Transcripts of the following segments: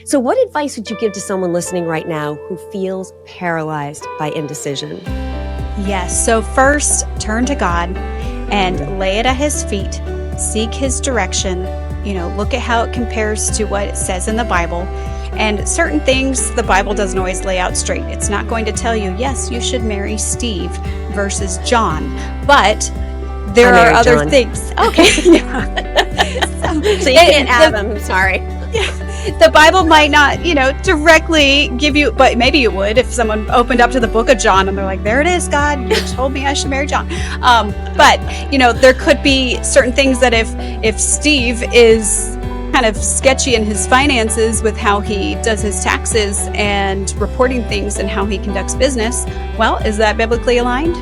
So what advice would you give to someone listening right now who feels paralyzed by indecision? Yes. So first, turn to God and lay it at His feet. Seek His direction. Look at how it compares to what it says in the Bible. And certain things the Bible doesn't always lay out straight. It's not going to tell you, yes, you should marry Steve versus John. But there are other John. Things. Okay. So you can't have them. I'm sorry. The Bible might not, directly give you, but maybe it would if someone opened up to the book of John and they're like, there it is, God, you told me I should marry John. But there could be certain things that if Steve is kind of sketchy in his finances with how he does his taxes and reporting things and how he conducts business, well, is that biblically aligned?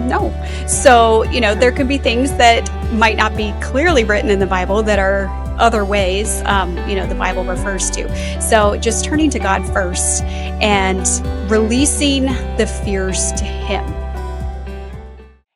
No. So, there could be things that might not be clearly written in the Bible that are other ways, the Bible refers to. So just turning to God first and releasing the fears to Him.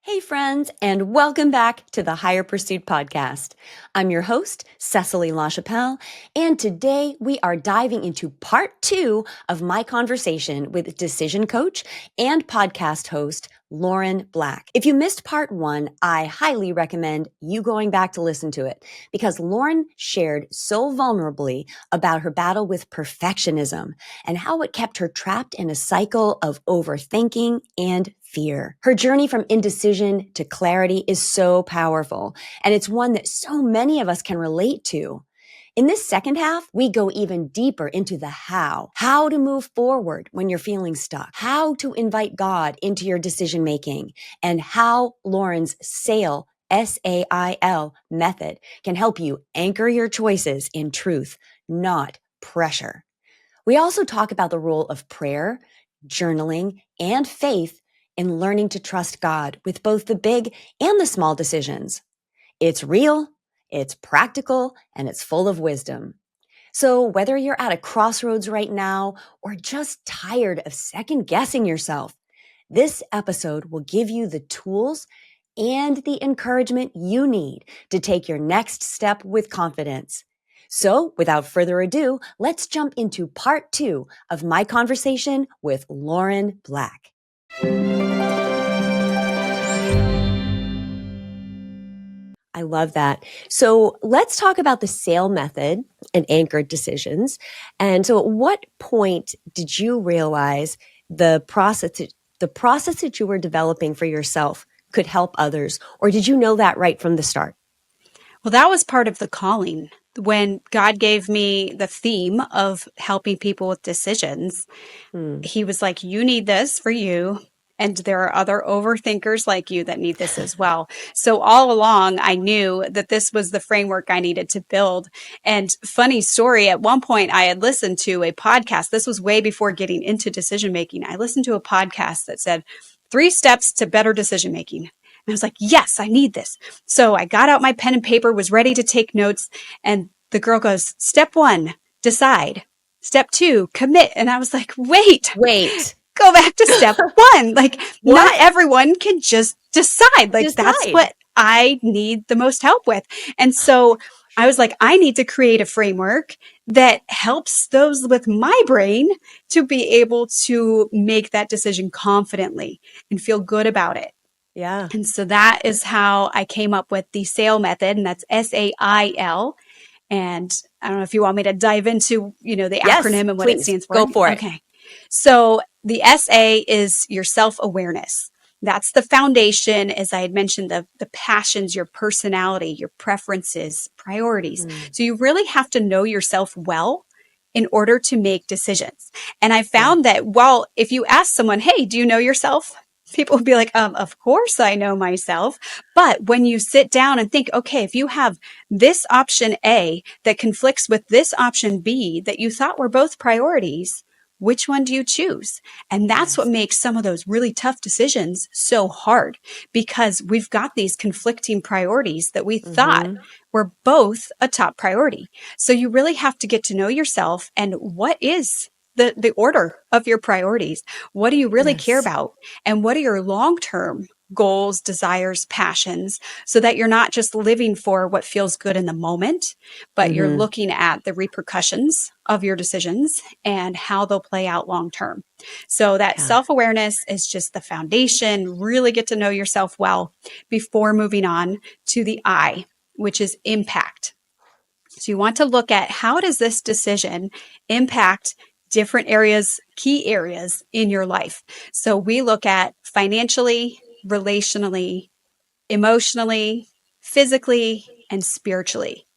Hey friends, and welcome back to the Higher Pursuit podcast. I'm your host, Cecily Lachapelle, and today we are diving into part 2 of my conversation with decision coach and podcast host, Lauren Black. If you missed part 1, I highly recommend you going back to listen to it because Lauren shared so vulnerably about her battle with perfectionism and how it kept her trapped in a cycle of overthinking and fear. Her journey from indecision to clarity is so powerful, and it's one that so many of us can relate to. In this second half, we go even deeper into the how to move forward when you're feeling stuck, how to invite God into your decision making, and how Lauren's SAIL, S-A-I-L method can help you anchor your choices in truth, not pressure. We also talk about the role of prayer, journaling, and faith in learning to trust God with both the big and the small decisions. It's real, it's practical, and it's full of wisdom. So whether you're at a crossroads right now or just tired of second guessing yourself, this episode will give you the tools and the encouragement you need to take your next step with confidence. So without further ado, let's jump into part 2 of my conversation with Lauren Black. I love that. So let's talk about the SAIL method and anchored decisions. And so at what point did you realize the process that you were developing for yourself could help others? Or did you know that right from the start? Well, that was part of the calling. When God gave me the theme of helping people with decisions, He was like, you need this for you. And there are other overthinkers like you that need this as well. So all along, I knew that this was the framework I needed to build. And funny story, at one point I had listened to a podcast. This was way before getting into decision making. I listened to a podcast that said 3 steps to better decision making. And I was like, yes, I need this. So I got out my pen and paper, was ready to take notes. And the girl goes, step 1, decide. Step 2, commit. And I was like, wait. Go back to step 1. Like, not everyone can just decide. That's what I need the most help with. And so I was like, I need to create a framework that helps those with my brain to be able to make that decision confidently and feel good about it. Yeah. And so that is how I came up with the SAIL method, and that's SAIL. And I don't know if you want me to dive into, the acronym and what it stands for. Go for it. Okay. So the SA is your self-awareness. That's the foundation, as I had mentioned, the passions, your personality, your preferences, priorities. So you really have to know yourself well in order to make decisions. And I found that if you ask someone, hey, do you know yourself? People would be like, of course I know myself. But when you sit down and think, okay, if you have this option A that conflicts with this option B that you thought were both priorities, which one do you choose? And that's what makes some of those really tough decisions so hard, because we've got these conflicting priorities that we thought were both a top priority. So you really have to get to know yourself and what is the order of your priorities. What do you really care about? And what are your long-term goals, desires, passions, so that you're not just living for what feels good in the moment, but you're Mm-hmm. looking at the repercussions of your decisions and how they'll play out long term. So that Yeah. self-awareness is just the foundation. Really get to know yourself well before moving on to the I, which is impact. So you want to look at how does this decision impact different areas, key areas in your life. So we look at financially, relationally, emotionally, physically, and spiritually.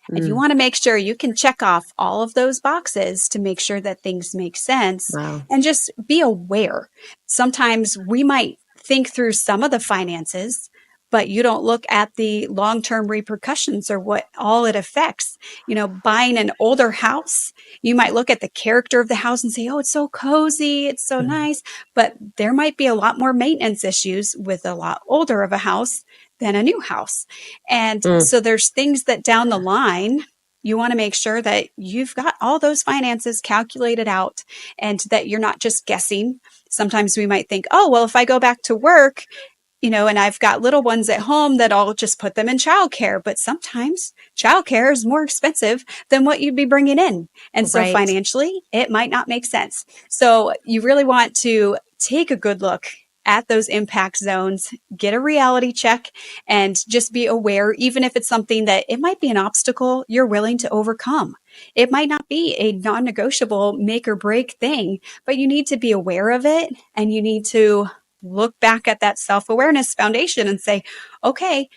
And you Mm. want to make sure you can check off all of those boxes to make sure that things make sense Wow. and just be aware. Sometimes we might think through some of the finances, but you don't look at the long term repercussions or what all it affects. You know, buying an older house, you might look at the character of the house and say, oh, it's so cozy, it's so nice. But there might be a lot more maintenance issues with a lot older of a house than a new house. And Mm. so there's things that down the line, you want to make sure that you've got all those finances calculated out and that you're not just guessing. Sometimes we might think, oh, well, if I go back to work, and I've got little ones at home that I'll just put them in childcare. But sometimes childcare is more expensive than what you'd be bringing in. And so Right. financially, it might not make sense. So you really want to take a good look at those impact zones, get a reality check, and just be aware, even if it's something that it might be an obstacle you're willing to overcome. It might not be a non negotiable make or break thing, but you need to be aware of it and you need to look back at that self awareness foundation and say, okay,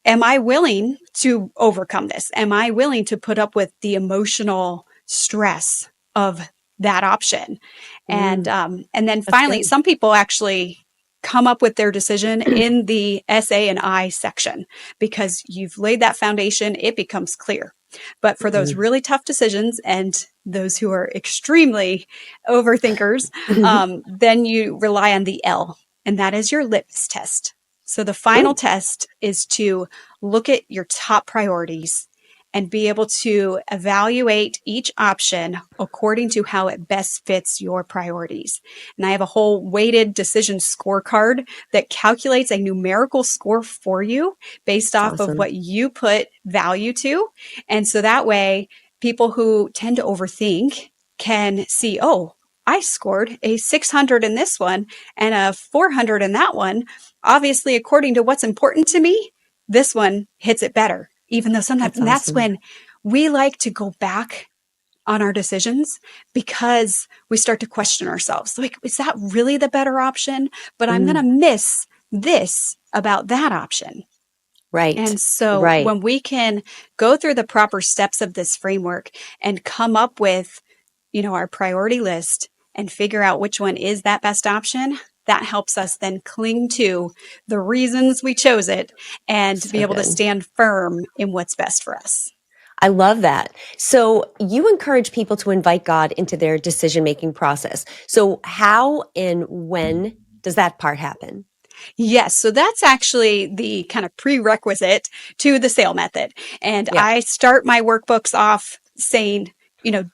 am I willing to overcome this? Am I willing to put up with the emotional stress of that option? And Mm. and then That's finally, good. some people actually come up with their decision in the SA and I section because you've laid that foundation, it becomes clear. But for those Mm. really tough decisions and those who are extremely overthinkers, then you rely on the L, and that is your litmus test. So the final Mm. test is to look at your top priorities and be able to evaluate each option according to how it best fits your priorities. And I have a whole weighted decision scorecard that calculates a numerical score for you based That's off of awesome. what you put value to. And so that way, people who tend to overthink can see, oh, I scored a 600 in this one and a 400 in that one. Obviously, according to what's important to me, this one hits it better, even though sometimes, That's and that's awesome. when we like to go back on our decisions because we start to question ourselves. Like, is that really the better option? But I'm going to Mm. miss this about that option. Right. And so Right. when we can go through the proper steps of this framework and come up with, our priority list and figure out which one is that best option, that helps us then cling to the reasons we chose it and be So able to good. stand firm in what's best for us. I love that. So you encourage people to invite God into their decision-making process. So how and when does that part happen? Yes, so that's actually the kind of prerequisite to the sale method. And Yeah. I start my workbooks off saying,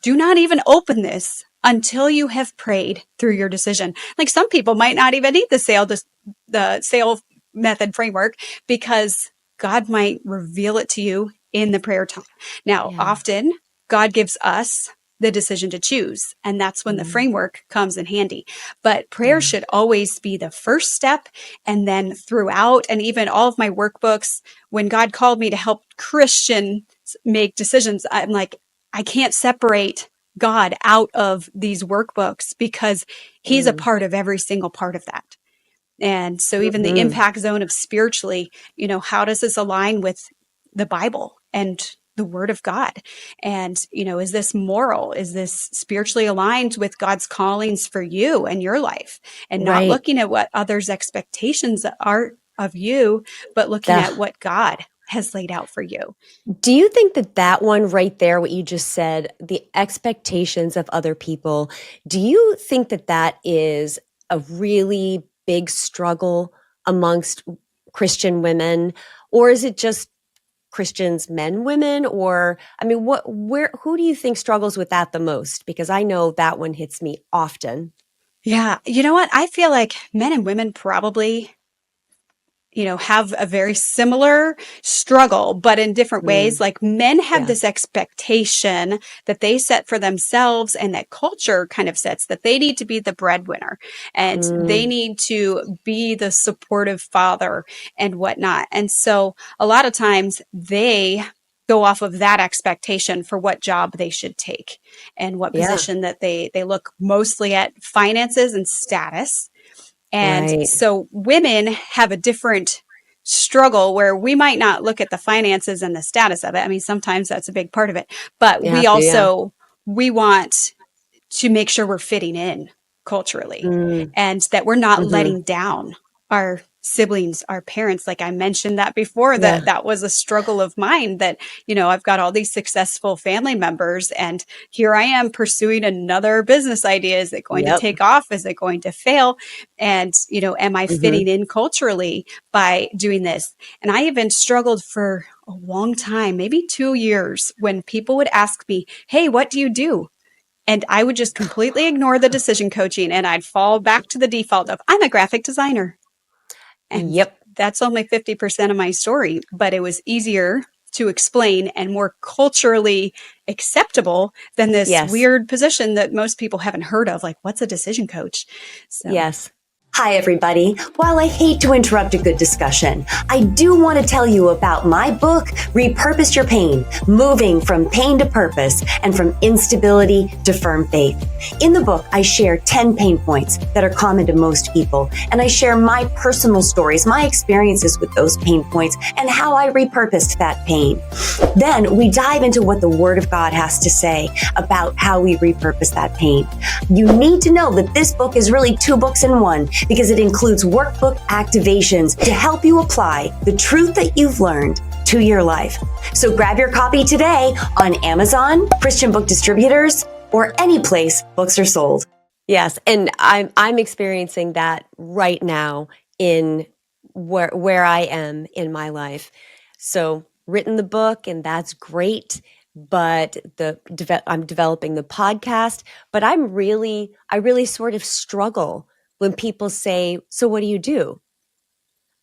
do not even open this until you have prayed through your decision. Like some people might not even need the sale method framework because God might reveal it to you in the prayer time. Now, Yeah. often God gives us the decision to choose, and that's when the Mm. framework comes in handy. But prayer Yeah. should always be the first step. And then throughout, and even all of my workbooks, when God called me to help Christians make decisions, I'm like, I can't separate God out of these workbooks because he's a Mm. part of every single part of that. And so even the Mhm. impact zone of spiritually, how does this align with the Bible and the word of God? And, is this moral? Is this spiritually aligned with God's callings for you and your life? And not Right. looking at what others' expectations are of you, but looking The at what God has laid out for you. Do you think that that one right there, what you just said, the expectations of other people, do you think that that is a really big struggle amongst Christian women? Or is it just Christians, men, women? Or, I mean, who do you think struggles with that the most? Because I know that one hits me often. Yeah. You know what? I feel like men and women probably have a very similar struggle, but in different ways. Mm. Like men have Yeah. this expectation that they set for themselves and that culture kind of sets that they need to be the breadwinner and they Mm. need to be the supportive father and whatnot. And so a lot of times they go off of that expectation for what job they should take and what Yeah. position that they look mostly at finances and status. And Right. so women have a different struggle where we might not look at the finances and the status of it. I mean, sometimes that's a big part of it, but You we have to, yeah. also, we want to make sure we're fitting in culturally Mm. and that we're not Hmm. letting down our siblings, our parents. Like I mentioned that before, Yeah. that was a struggle of mine that, I've got all these successful family members and here I am pursuing another business idea. Is it going to Yep. take off? Is it going to fail? And, am I Hmm. fitting in culturally by doing this? And I even struggled for a long time, maybe 2 years, when people would ask me, hey, what do you do? And I would just completely ignore the decision coaching and I'd fall back to the default of I'm a graphic designer. And Yep. that's only 50% of my story, but it was easier to explain and more culturally acceptable than this Yes. weird position that most people haven't heard of. Like, what's a decision coach? So, Yes. Hi, everybody. While I hate to interrupt a good discussion, I do want to tell you about my book, Repurpose Your Pain, Moving from Pain to Purpose and from Instability to Firm Faith. In the book, I share 10 pain points that are common to most people, and I share my personal stories, my experiences with those pain points, and how I repurposed that pain. Then we dive into what the Word of God has to say about how we repurpose that pain. You need to know that this book is really 2 books in one because it includes workbook activations to help you apply the truth that you've learned to your life. So grab your copy today on Amazon, Christian book distributors, or any place books are sold. Yes, and I'm experiencing that right now in where I am in my life. So written the book, and that's great. But I'm developing the podcast, but I really sort of struggle when people say, "So what do you do?"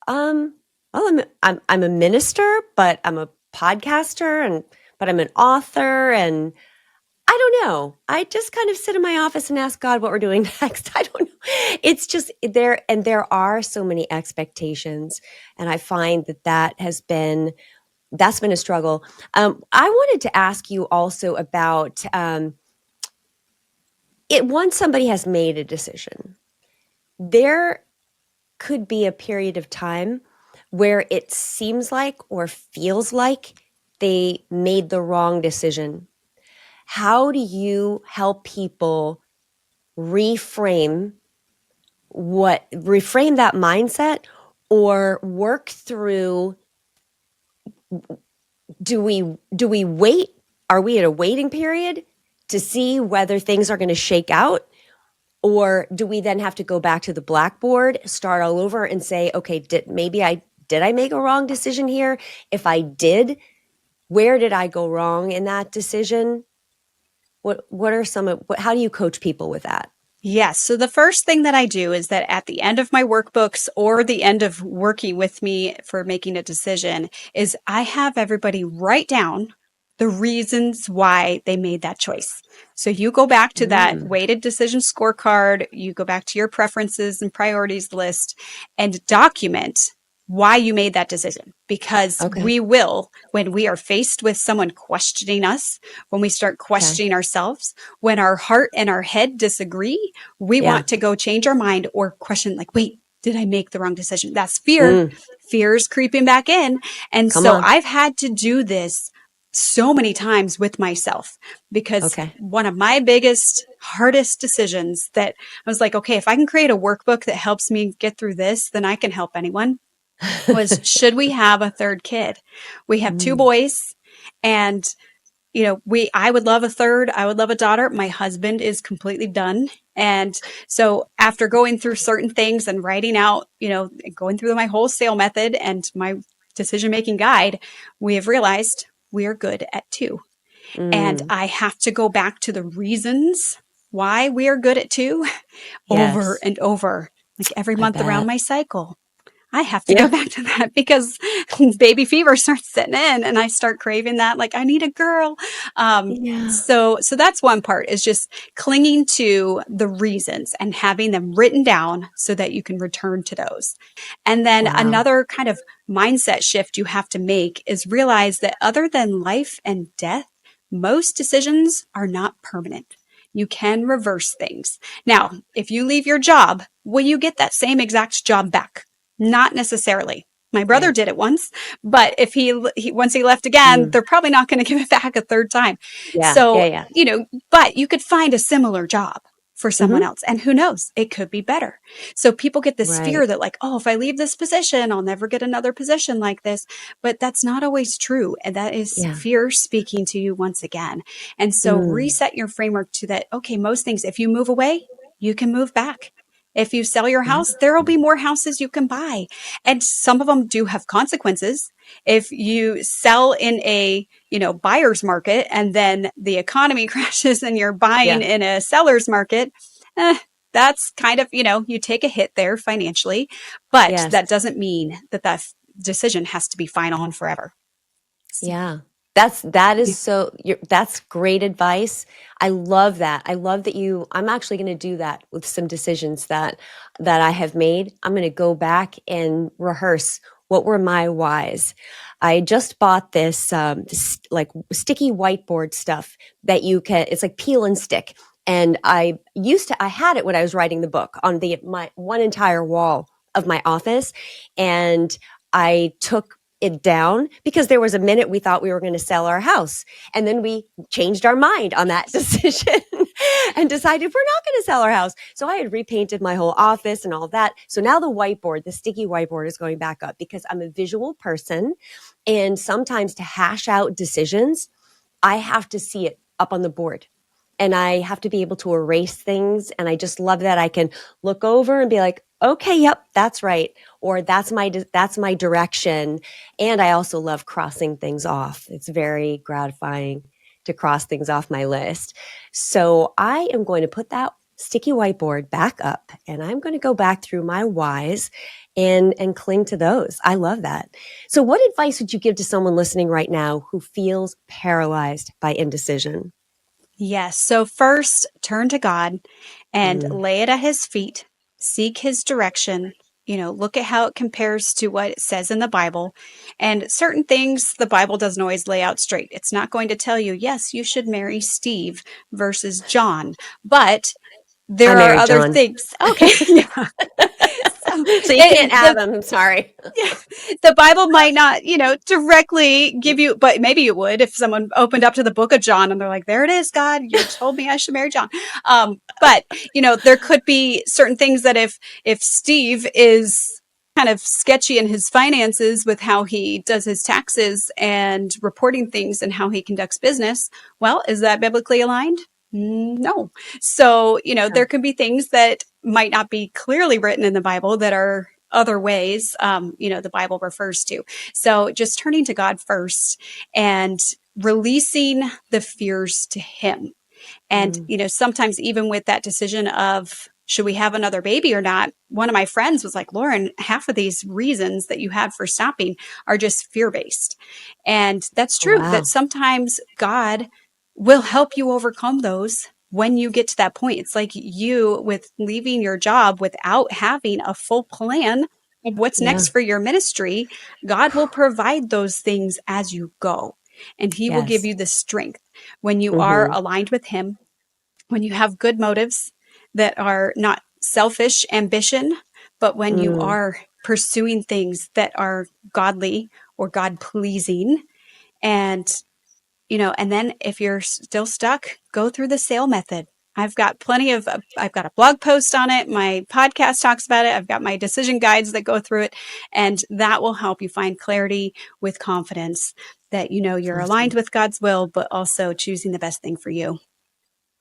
Um, well, I'm a minister, but I'm a podcaster, and but I'm an author, and I don't know. I just kind of sit in my office and ask God what we're doing next. I don't know. It's just there, and there are so many expectations, and I find that's been a struggle. I wanted to ask you also about it. Once somebody has made a decision, there could be a period of time where it seems like or feels like they made the wrong decision. How do you help people reframe reframe that mindset or work through, do we wait? Are we at a waiting period to see whether things are going to shake out? Or do we then have to go back to the blackboard, start all over and say, okay, did I make a wrong decision here? If I did, where did I go wrong in that decision? What are how do you coach people with that? yes. So the first thing that I do is that at the end of my workbooks or the end of working with me for making a decision is I have everybody write down the reasons why they made that choice. So you go back to that Mm, weighted decision scorecard, you go back to your preferences and priorities list and document why you made that decision. Because okay. we will, when we are faced with someone questioning us, when we start Okay. questioning ourselves, when our heart and our head disagree, we Yeah. want to go change our mind or question, like, wait, did I make the wrong decision? That's fear. Mm, Fear is creeping back in. And come so on. I've had to do this so many times with myself because Okay. one of my biggest, hardest decisions that I was like, okay, if I can create a workbook that helps me get through this, then I can help anyone was should we have a third kid? We have 2 Mm, boys and I would love a third. I would love a daughter. My husband is completely done. And so after going through certain things and writing out, going through my wholesale method and my decision making guide, we have realized we are good at 2. And mm, I have to go back to the reasons why we are good at 2 over yes, and over, like every I month around bet. my cycle. I have to go Yeah. back to that because baby fever starts setting in and I start craving that. Like, I need a girl. Yeah. So that's one part, is just clinging to the reasons and having them written down so that you can return to those. And then Wow. another kind of mindset shift you have to make is realize that other than life and death, most decisions are not permanent. You can reverse things. Now, if you leave your job, will you get that same exact job back? Not necessarily. My brother Right. did it once, but if once he left again, Mm. they're probably not going to give it back a third time. Yeah. Yeah. So, Yeah. but you could find a similar job for someone Hmm. else, and who knows, it could be better. So people get this Right. fear that, like, oh, if I leave this position, I'll never get another position like this. But that's not always true. And that is Yeah. fear speaking to you once again. And so Mm. reset your framework to that. Okay, most things, if you move away, you can move back. If you sell your Yeah. house, there will be more houses you can buy. And some of them do have consequences. If you sell in a, buyer's market and then the economy crashes and you're buying Yeah. in a seller's market, that's kind of, you take a hit there financially, but Yes. that doesn't mean that decision has to be final and forever. So, Yeah. That is yeah. that's great advice. I love that. I love that I'm actually going to do that with some decisions that I have made. I'm going to go back and rehearse what were my whys. I just bought this like sticky whiteboard stuff that it's like peel and stick. And I had it when I was writing the book on my one entire wall of my office. And I took it down because there was a minute we thought we were going to sell our house. And then we changed our mind on that decision and decided we're not going to sell our house. So I had repainted my whole office and all of that. So now the sticky whiteboard is going back up because I'm a visual person. And sometimes to hash out decisions, I have to see it up on the board and I have to be able to erase things. And I just love that I can look over and be like, okay, yep, that's right. Or that's my direction. And I also love crossing things off. It's very gratifying to cross things off my list. So I am going to put that sticky whiteboard back up and I'm going to go back through my whys and cling to those. I love that. So what advice would you give to someone listening right now who feels paralyzed by indecision? Yes. So first, turn to God and Mm. lay it at his feet, seek his direction. Look at how it compares to what it says in the Bible. And certain things the Bible doesn't always lay out straight. It's not going to tell you, yes, you should marry Steve versus John, but I there are married other John. things. Okay. Yeah. So So you can't have him. I'm sorry. yeah, the Bible might not, directly give you, but maybe it would if someone opened up to the book of John and they're like, there it is, God, you told me I should marry John. But there could be certain things that if Steve is kind of sketchy in his finances with how he does his taxes and reporting things and how he conducts business, well, is that biblically aligned? No. So, Yeah. there can be things that might not be clearly written in the Bible that are other ways, the Bible refers to. So just turning to God first and releasing the fears to him. And, Mm. sometimes even with that decision of, should we have another baby or not? One of my friends was like, Lauren, half of these reasons that you had for stopping are just fear based. And that's Oh, true that wow. sometimes God will help you overcome those when you get to that point. It's like you with leaving your job without having a full plan of what's Yeah. next for your ministry. God will provide those things as you go, and he will give Yes. you the strength when you are Mm-hmm. aligned with him, when you have good motives that are not selfish ambition, but when you Mm. are pursuing things that are godly or God pleasing. And, and then if you're still stuck, go through the sale method. I've got a blog post on it. My podcast talks about it. I've got my decision guides that go through it. And that will help you find clarity with confidence that, you're aligned Awesome. with God's will, but also choosing the best thing for you.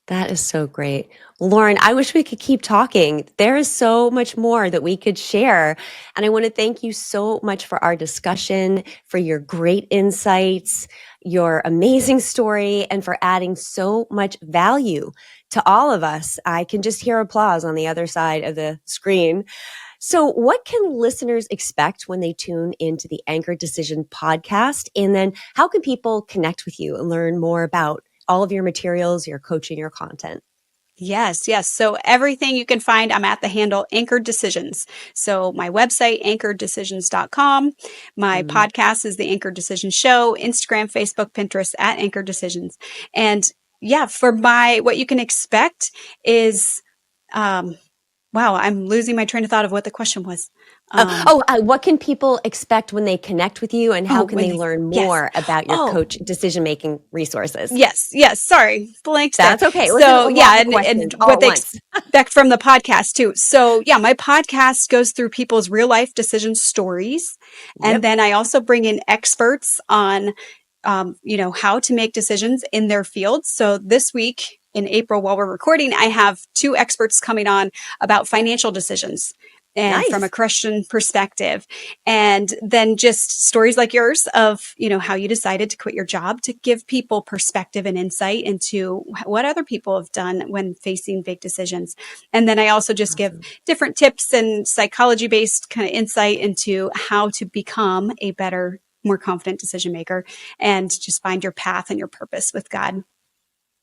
That is so great. Lauren, I wish we could keep talking. There is so much more that we could share. And I want to thank you so much for our discussion, for your great insights, your amazing story, and for adding so much value to all of us. I can just hear applause on the other side of the screen. So, what can listeners expect when they tune into the Anchor Decision podcast? And then, how can people connect with you and learn more about all of your materials, your coaching, your content? Yes, yes. So everything you can find, I'm at the handle Anchored Decisions. So my website, anchoreddecisions.com. My Mm. podcast is the Anchored Decisions Show, Instagram, Facebook, Pinterest at Anchored Decisions. And yeah, for what you can expect is, wow, I'm losing my train of thought of what the question was. What can people expect when they connect with you, and how can When they they, learn yes. more about your Oh, coach decision making resources? yes, yes. Sorry, blanked there. That's okay. It wasn't a So lot yeah, of and questions all what at they once. expect from the podcast too. So yeah, my podcast goes through people's real life decision stories, and Yep. then I also bring in experts on, how to make decisions in their fields. So this week in April, while we're recording, I have two experts coming on about financial decisions. And from a Nice. Christian perspective, and then just stories like yours of, how you decided to quit your job to give people perspective and insight into what other people have done when facing big decisions. And then I also just give Awesome. different tips and psychology based kind of insight into how to become a better, more confident decision maker and just find your path and your purpose with God.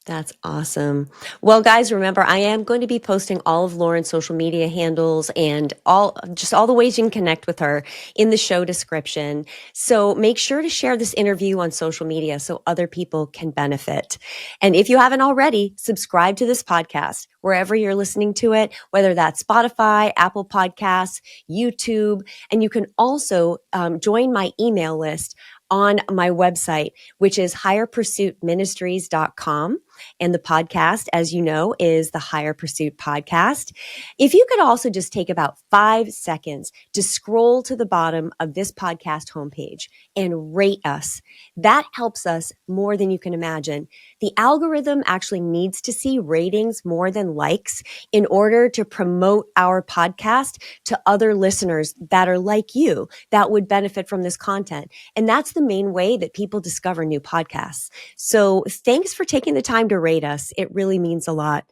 That's awesome. Well, guys, remember, I am going to be posting all of Lauren's social media handles and all the ways you can connect with her in the show description. So make sure to share this interview on social media so other people can benefit. And if you haven't already, subscribe to this podcast wherever you're listening to it, whether that's Spotify, Apple Podcasts, YouTube, and you can also join my email list on my website, which is higherpursuitministries.com. And the podcast, as you know, is the Higher Pursuit Podcast. If you could also just take about 5 seconds to scroll to the bottom of this podcast homepage and rate us, that helps us more than you can imagine. The algorithm actually needs to see ratings more than likes in order to promote our podcast to other listeners that are like you that would benefit from this content. And that's the main way that people discover new podcasts. So thanks for taking the time to rate us. It really means a lot.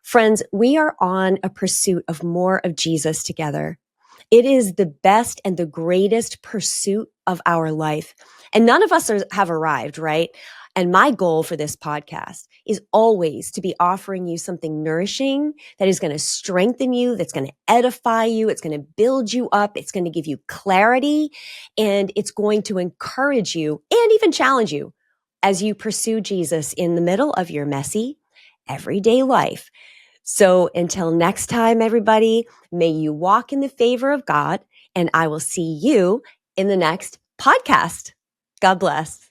Friends, we are on a pursuit of more of Jesus together. It is the best and the greatest pursuit of our life. And none of us have arrived, right? And my goal for this podcast is always to be offering you something nourishing that is going to strengthen you, that's going to edify you, it's going to build you up, it's going to give you clarity, and it's going to encourage you and even challenge you as you pursue Jesus in the middle of your messy, everyday life. So until next time, everybody, may you walk in the favor of God, and I will see you in the next podcast. God bless.